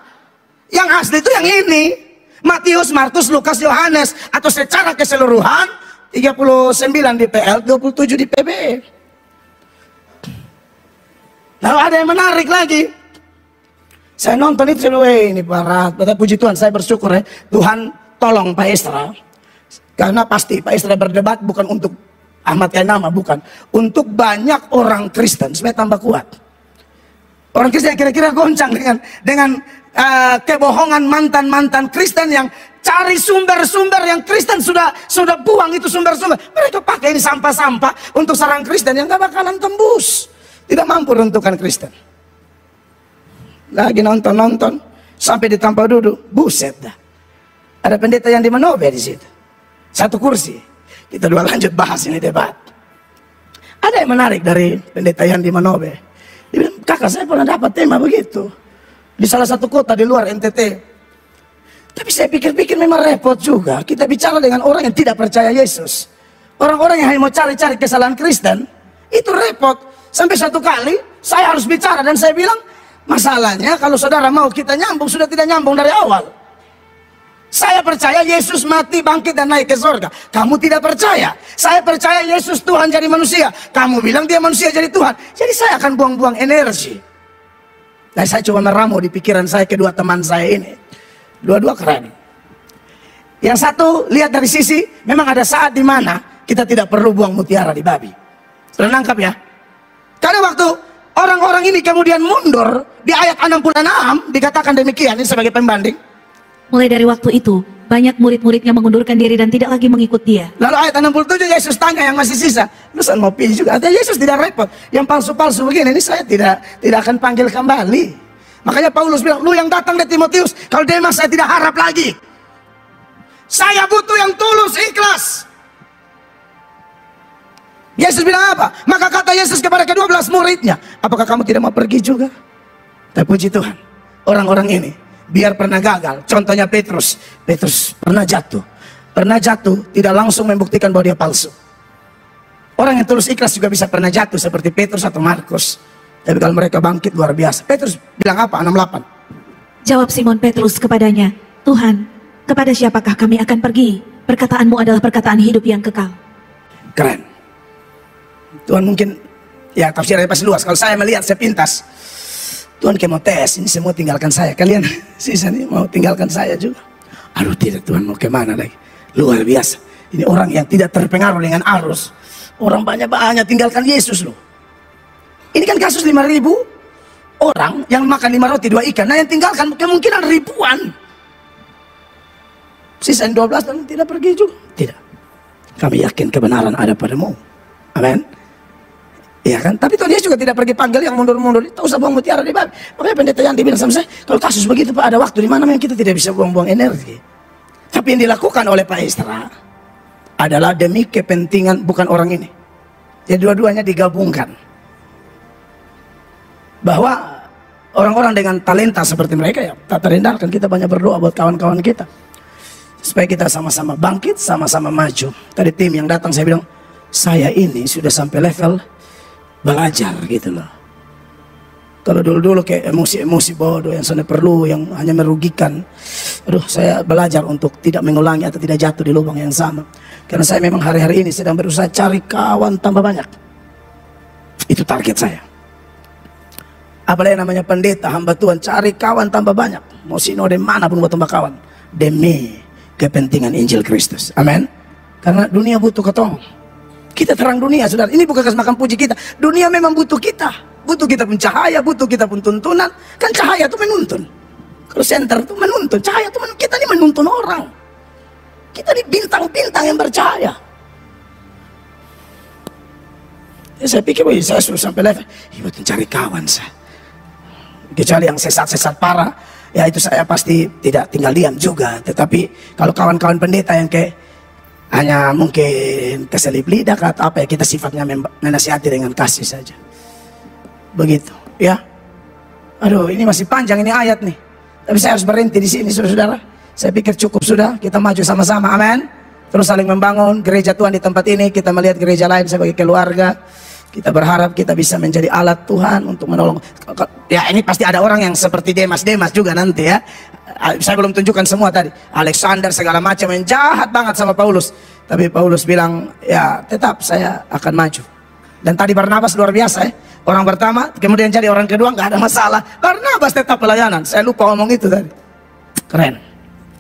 Yang asli itu yang ini, Matius, Markus, Lukas, Yohanes, atau secara keseluruhan 39 di PL, 27 di PB. Lalu ada yang menarik lagi. Saya nonton itu, ini para, puji Tuhan, saya bersyukur ya. Tuhan tolong Pak Estra. Karena pasti Pak Estra berdebat bukan untuk Ahmad Kainama, bukan. Untuk banyak orang Kristen, supaya tambah kuat. Orang Kristen kira-kira goncang dengan kebohongan mantan-mantan Kristen yang cari sumber-sumber yang Kristen sudah buang itu sumber-sumber. Mereka pakai ini sampah-sampah untuk sarang Kristen yang gak bakalan tembus. Tidak mampu runtuhkan Kristen. Lagi nonton sampai di tempat duduk, buset dah. Ada pendeta yang di Manobe di situ. Satu kursi. Kita dua lanjut bahas ini debat. Ada yang menarik dari pendeta yang di Manobe. Dia bilang, kakak saya pernah dapat tema begitu di salah satu kota di luar NTT. Tapi saya pikir-pikir memang repot juga. Kita bicara dengan orang yang tidak percaya Yesus. Orang-orang yang hanya mau cari-cari kesalahan Kristen. Itu repot. Sampai satu kali saya harus bicara dan saya bilang, masalahnya kalau saudara mau kita nyambung, sudah tidak nyambung dari awal. Saya percaya Yesus mati, bangkit dan naik ke surga. Kamu tidak percaya. Saya percaya Yesus Tuhan jadi manusia. Kamu bilang dia manusia jadi Tuhan. Jadi saya akan buang-buang energi. Nah, saya coba meramu di pikiran saya kedua teman saya ini. Dua-dua keren. Yang satu lihat dari sisi, memang ada saat di mana kita tidak perlu buang mutiara di babi. Sudah nangkap ya? Karena waktu orang-orang ini kemudian mundur di ayat 66 dikatakan demikian, ini sebagai pembanding. Mulai dari waktu itu, banyak murid-muridnya mengundurkan diri dan tidak lagi mengikut dia. Lalu ayat 67 Yesus tanya yang masih sisa, lu mau pilih juga? Artinya Yesus tidak repot. Yang palsu-palsu begini, ini saya tidak akan panggil kembali. Makanya Paulus bilang, lu yang datang dari Timotius, kalau Demas saya tidak harap lagi. Saya butuh yang tulus, ikhlas. Yesus bilang apa? Maka kata Yesus kepada ke-12 muridnya, apakah kamu tidak mau pergi juga? Tapi puji Tuhan, orang-orang ini biar pernah gagal. Contohnya Petrus pernah jatuh, tidak langsung membuktikan bahwa dia palsu. Orang yang tulus ikhlas juga bisa pernah jatuh seperti Petrus atau Markus. Tapi kalau mereka bangkit luar biasa. Petrus bilang apa? 68. Jawab Simon Petrus kepadanya, Tuhan, kepada siapakah kami akan pergi? Perkataanmu adalah perkataan hidup yang kekal. Keren. Tuhan mungkin, ya tafsirnya pasti luas. Kalau saya melihat, saya pintas. Tuhan kayak mau tes, ini semua tinggalkan saya. Kalian sisa nih mau tinggalkan saya juga. Aduh tidak, Tuhan mau kemana lagi? Luar biasa. Ini orang yang tidak terpengaruh dengan arus. Orang banyak-banyak tinggalkan Yesus loh. Ini kan kasus 5.000 orang yang makan 5 roti 2 ikan. Nah yang tinggalkan kemungkinan ribuan. Sisa 12 dan tidak pergi juga. Tidak. Kami yakin kebenaran ada padamu. Amin. Ya kan? Tapi Tuhan Yesus juga tidak pergi panggil yang mundur-mundur. Tak usah buang mutiara di babi. Makanya pendeta yang dibilang sama saya, kalau kasus begitu Pak, ada waktu di mana memang kita tidak bisa buang-buang energi. Tapi yang dilakukan oleh Pak Estra adalah demi kepentingan bukan orang ini. Jadi dua-duanya digabungkan. Bahwa orang-orang dengan talenta seperti mereka ya tak terhindarkan. Kita banyak berdoa buat kawan-kawan kita. Supaya kita sama-sama bangkit, sama-sama maju. Tadi tim yang datang saya bilang, saya ini sudah sampai level belajar gitu loh. Kalau dulu-dulu kayak emosi-emosi bodoh yang sana perlu, yang hanya merugikan. Aduh, saya belajar untuk tidak mengulangi atau tidak jatuh di lubang yang sama. Karena saya memang hari-hari ini sedang berusaha cari kawan tambah banyak. Itu target saya. Apalagi namanya pendeta, hamba Tuhan, cari kawan tambah banyak. Mau sinode mana pun buat tambah kawan. Demi kepentingan Injil Kristus. Amin. Karena dunia butuh ketong. Kita terang dunia, saudara. Ini bukan kesemakan puji kita. Dunia memang butuh kita. Butuh kita pun cahaya, butuh kita pun tuntunan. Kan cahaya itu menuntun. Kalau senter itu menuntun. Cahaya itu kita ini menuntun orang. Kita ini bintang-bintang yang bercahaya. Ya, saya pikir, saya sudah sampai level. Buat mencari kawan saya. Kecuali yang sesat-sesat parah. Ya itu saya pasti tidak tinggal diam juga. Tetapi kalau kawan-kawan pendeta yang kayak hanya mungkin keselip lidah atau apa ya, kita sifatnya menasihati dengan kasih saja. Begitu ya. Aduh ini masih panjang ini ayat nih. Tapi saya harus berhenti di sini saudara. Saya pikir cukup sudah, kita maju sama-sama, amin. Terus saling membangun gereja Tuhan di tempat ini. Kita melihat gereja lain sebagai keluarga. Kita berharap kita bisa menjadi alat Tuhan untuk menolong. Ya ini pasti ada orang yang seperti Demas juga nanti ya. Saya belum tunjukkan semua tadi. Alexander segala macam yang jahat banget sama Paulus. Tapi Paulus bilang, ya tetap saya akan maju. Dan tadi Barnabas luar biasa ya. Orang pertama, kemudian jadi orang kedua, nggak ada masalah. Barnabas tetap pelayanan. Saya lupa ngomong itu tadi. Keren.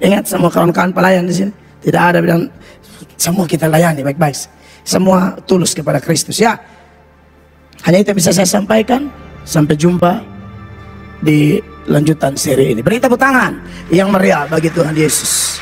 Ingat semua kawan-kawan pelayan di sini. Tidak ada bilang, semua kita layani baik-baik. Semua tulus kepada Kristus ya. Hanya itu bisa saya sampaikan. Sampai jumpa di lanjutan seri ini. Beri tepuk tangan yang meriah bagi Tuhan Yesus.